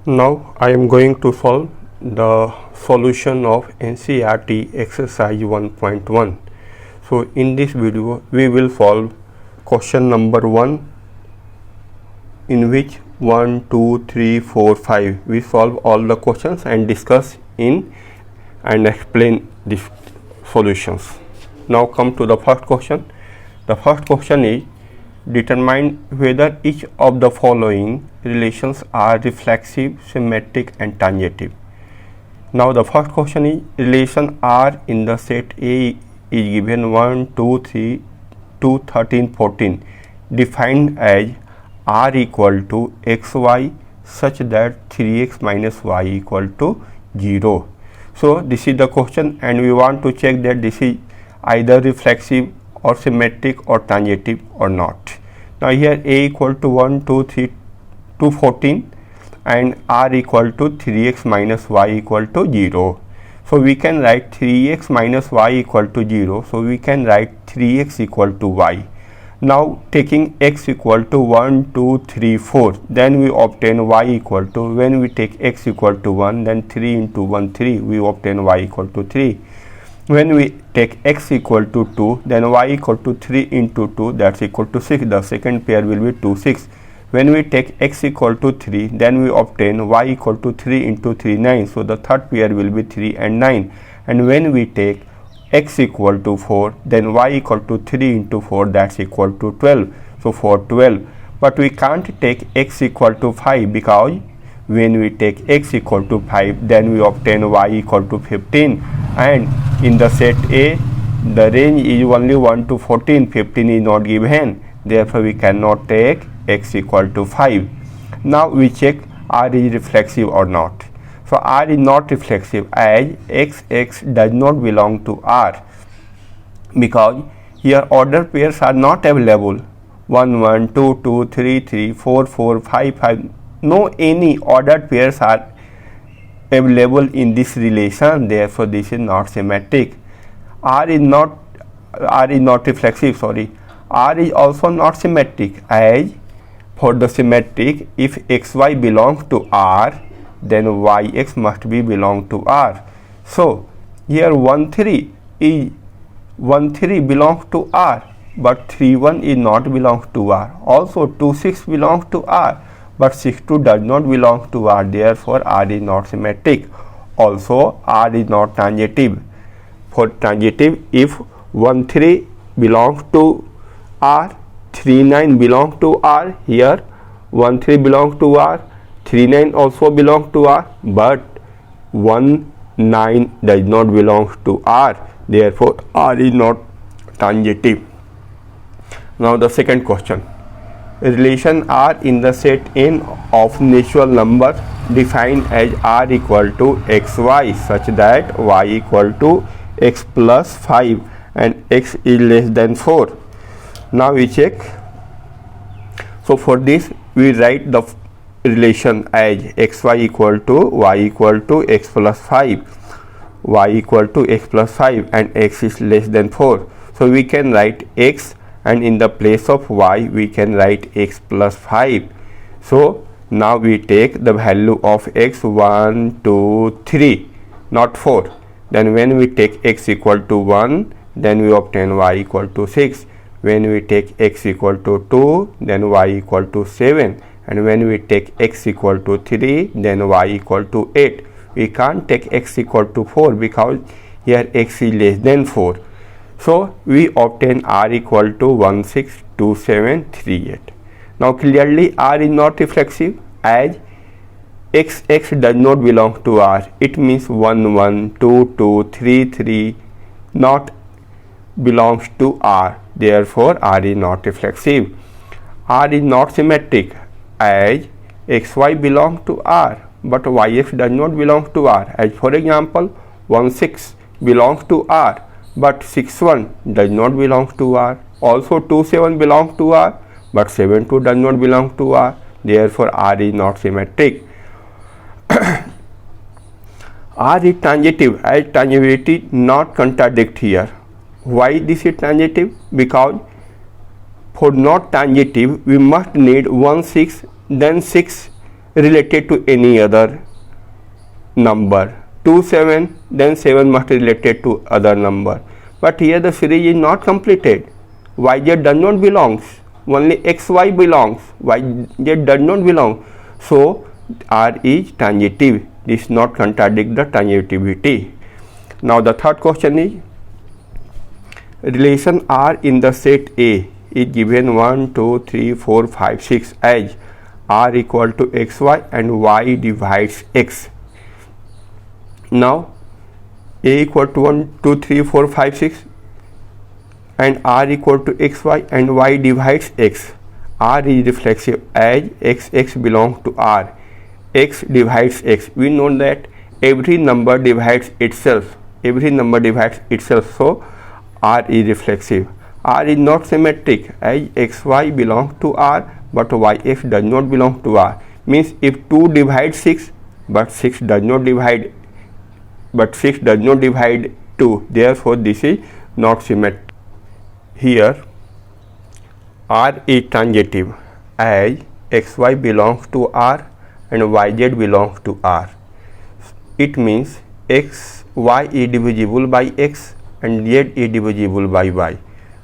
Now I am going to solve the solution of NCERT exercise 1.1. So in this video we will solve question number 1, in which 1, 2, 3, 4, 5 we solve all the questions and discuss in and explain these solutions. Now come to the first question. The first question is, determine whether each of the following relations are reflexive, symmetric and tangentive. Now the first question is, relation R in the set A is given 1, 2, 3, 2, 13, 14, defined as R equal to xy such that 3x minus y equal to 0. So this is the question and we want to check that this is either reflexive or symmetric or tangentive or not. Now here A equal to 1, 2, 3, 2, 14 and R equal to 3x minus y equal to 0. So we can write 3x minus y equal to 0. So we can write 3x equal to y. Now taking x equal to 1, 2, 3, 4, then we obtain y equal to, when we take x equal to 1, then 3 into 1, 3, we obtain y equal to 3. When we take x equal to 2, then y equal to 3 into 2, that's equal to 6. The second pair will be 2, 6. When we take x equal to 3, then we obtain y equal to 3 into 3, 9. So the third pair will be 3 and 9. And when we take x equal to 4, then y equal to 3 into 4, that's equal to 12. So for 12. But we can't take x equal to 5 because when we take x equal to 5, then we obtain y equal to 15. And in the set A, the range is only 1 to 14, 15 is not given. Therefore, we cannot take x equal to 5. Now we check R is reflexive or not. So R is not reflexive as x does not belong to R, because here order pairs are not available. 1, 1, 2, 2, 3, 3, 4, 4, 5, 5. No any ordered pairs are available in this relation. Therefore, this is not symmetric. R is not reflexive. R is also not symmetric, as for the symmetric, if xy belongs to R, then yx must be belong to R. So here 1, 3 belongs to R, but 3, 1 is not belongs to R. Also 2, 6 belongs to R, but 6, 2 does not belong to R. Therefore R is not symmetric. Also R is not tangentive. For tangentive, if 1, 3 belongs to R, 3, 9 belongs to R, here 1, 3 belongs to R, 3, 9 also belongs to R, but 1, 9 does not belong to R. Therefore R is not tangentive. Now the second question. Relation R in the set N of natural number defined as R equal to xy such that y equal to x plus 5 and x is less than 4. Now we check. So for this we write the relation as xy equal to y equal to x plus 5, y equal to x plus 5 and x is less than 4. So we can write x and in the place of y we can write x plus 5. So now we take the value of x 1, 2, 3, not 4. Then when we take x equal to 1, then we obtain y equal to 6. When we take x equal to 2, then y equal to 7. And when we take x equal to 3, then y equal to 8. We can't take x equal to 4 because here x is less than 4. So we obtain R equal to 162738. Now clearly R is not reflexive as x does not belong to R. It means 1, 1, 2, 2, 3, 3 not belongs to R. Therefore R is not reflexive. R is not symmetric as xy belongs to R, but yx does not belong to R. As for example, 1, 6 belongs to R, but 6, 1 does not belong to R. Also 2, 7 belongs to R, but 7, 2 does not belong to R. Therefore R is not symmetric. R is tangentive as tangibility not contradict here. Why this is tangentive? Because for not tangentive we must need 1, 6 then 6 related to any other number. 2, 7, then 7 must be related to other number. But here the series is not completed. Yz does not belongs. Only xy belongs. Yz does not belong. So R is transitive. This not contradict the transitivity. Now the third question is, relation R in the set A is given 1, 2, 3, 4, 5, 6 as R equal to xy and y divides x. Now A equal to 1, 2, 3, 4, 5, 6 and R equal to xy and y divides x. R is reflexive as x belongs to R. X divides x. We know that every number divides itself. So R is reflexive. R is not symmetric as xy belongs to R but yx does not belong to R. Means if 2 divides 6 but 6 does not divide 2, therefore this is not symmetric. Here R is transitive as xy belongs to R and yz belongs to R. It means xy is divisible by x and z is divisible by y.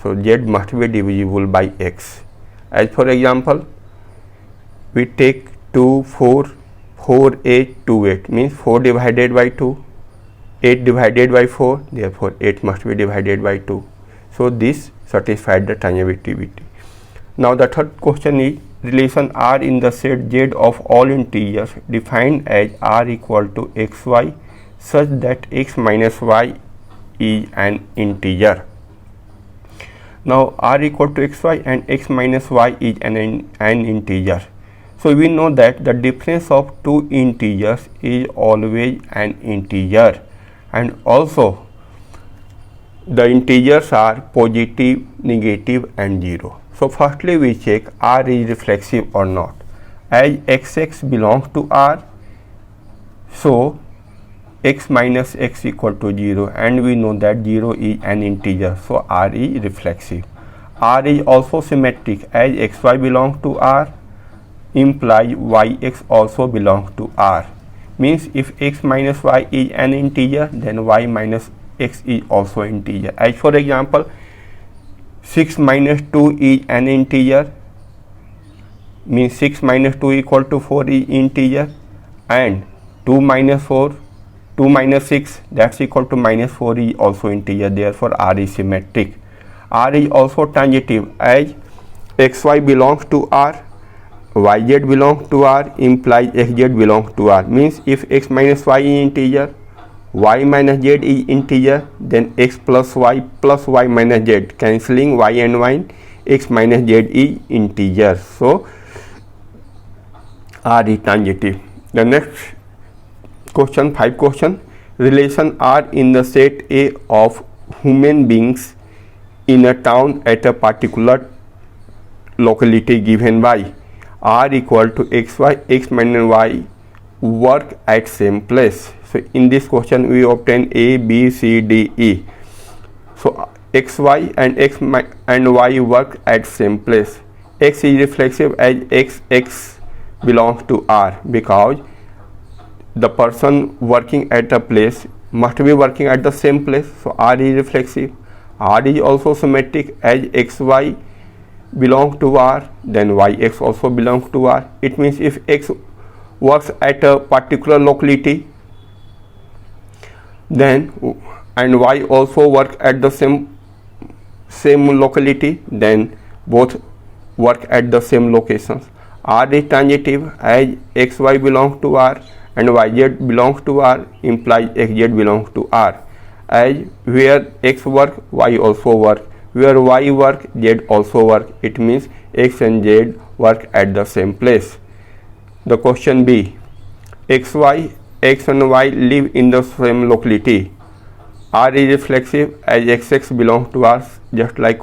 So z must be divisible by x. As for example, we take 2, 4, 4, 8, 2, 8 means 4 divided by 2, 8 divided by 4, therefore 8 must be divided by 2. So this satisfied the transitivity. Now the third question is, relation R in the set Z of all integers defined as R equal to xy such that x minus y is an integer. Now R equal to xy and x minus y is an integer. So we know that the difference of two integers is always an integer, and also the integers are positive, negative and 0. So firstly we check R is reflexive or not. As xx belongs to R, so x minus x equal to 0, and we know that 0 is an integer, so R is reflexive. R is also symmetric as xy belongs to R implies yx also belongs to R. Means if x minus y is an integer, then y minus x is also integer. As for example, 6 minus 2 is an integer, means 6 minus 2 equal to 4 is integer, and 2 minus 6 that's equal to minus 4 is also integer, therefore R is symmetric. R is also transitive as xy belongs to R, yz belongs to R implies xz belongs to R. Means if x minus y is integer, y minus z is integer, then x plus y minus z, cancelling y and y, x minus z is integer. So R is transitive. The next question, 5 question, relation R in the set A of human beings in a town at a particular locality given by R equal to xy, x minus y work at same place. So in this question we obtain A, B, C, D, E. So xy and x and y work at same place. X is reflexive as x belongs to R because the person working at a place must be working at the same place. So R is reflexive. R is also symmetric as xy belongs to R, then yx also belongs to R. It means if x works at a particular locality, then and y also work at the same locality, then both work at the same locations. R is transitive as xy belongs to R and yz belongs to R implies xz belongs to R. As where x work, y also work. Where y work, z also work. It means x and z work at the same place. The question B, x and y live in the same locality. R is reflexive as xx belongs to R, just like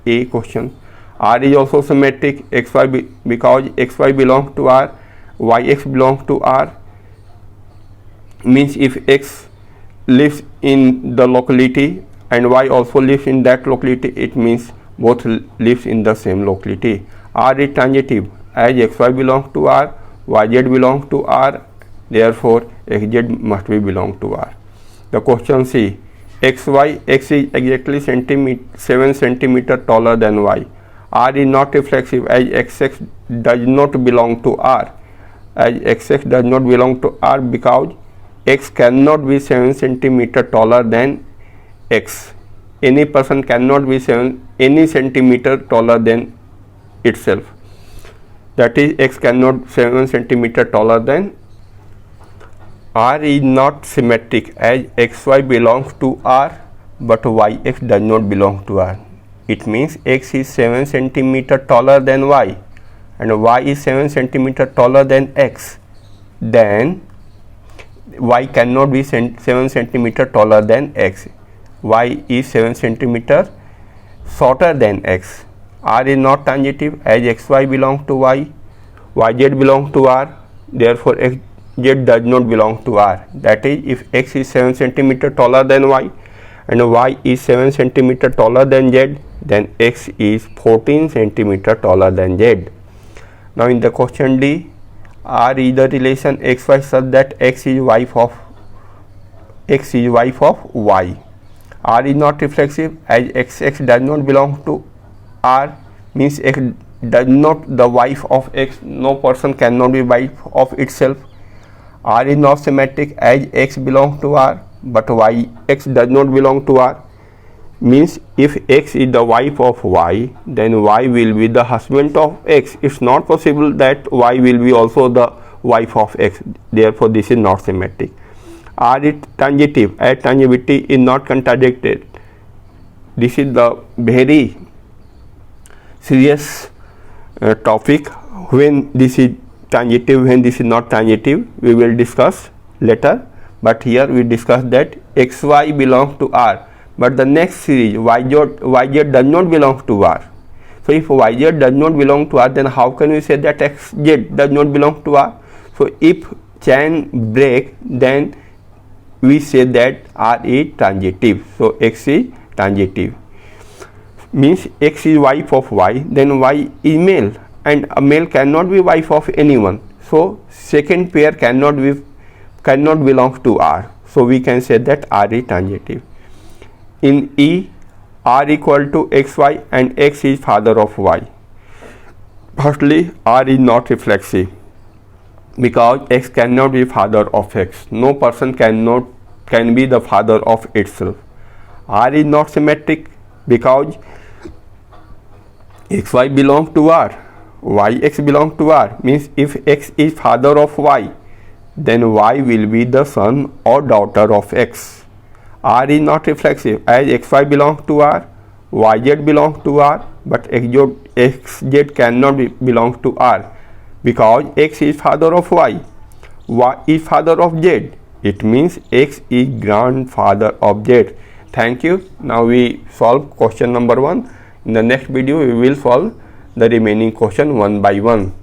A question. R is also symmetric xy because xy belongs to R, yx belongs to R. Means if x lives in the locality and y also lives in that locality, it means both lives in the same locality. R is transitive as xy belongs to R, yz belong to R, therefore xz must be belong to R. The question C, xy, x is exactly 7 centimeter taller than y. R is not reflexive as xx does not belong to R. As xx does not belong to R because x cannot be 7 centimeter taller than x. Any person cannot be any centimeter taller than itself. That is, x cannot 7 centimeter taller than. R is not symmetric as xy belongs to R but yx does not belong to R. It means x is 7 centimeter taller than y and y is 7 centimeter taller than x. Then y cannot be 7 centimeter taller than x. Y is 7 centimeter shorter than x. R is not transitive as xy belongs to y, yz belongs to R, therefore xz does not belong to R. That is, if x is 7 centimeter taller than y and y is 7 centimeter taller than z, then x is 14 centimeter taller than z. Now in the question D, R is the relation xy such that x is wife of y. R is not reflexive as xx does not belong to R, means x does not the wife of x, no person cannot be wife of itself. R is not symmetric as x belongs to R but x does not belong to R, means if x is the wife of y, then y will be the husband of x. It's not possible that y will be also the wife of x, therefore this is not symmetric. R is transitive as transitivity is not contradicted. This is the very serious topic. When this is transitive, when this is not transitive, we will discuss later, but here we discuss that xy belongs to R, but the next series yz does not belong to R. So if yz does not belong to R, then how can we say that xz does not belong to R? So if chain break, then we say that R is transitive. So x is transitive, means x is wife of y, then y is male and a male cannot be wife of anyone. So second pair cannot belong to R. So we can say that R is transitive. In E, R equal to xy and x is father of y. Firstly, R is not reflexive because x cannot be father of x. No person can be the father of itself. R is not symmetric because xy belongs to R, yx belongs to R, means if x is father of y, then y will be the son or daughter of x. R is not reflexive as xy belongs to R, yz belongs to R, but xz cannot belong to R because x is father of y is father of z. It means x is grandfather of z. Thank you. Now we solve question number 1. In the next video we will solve the remaining question one by one.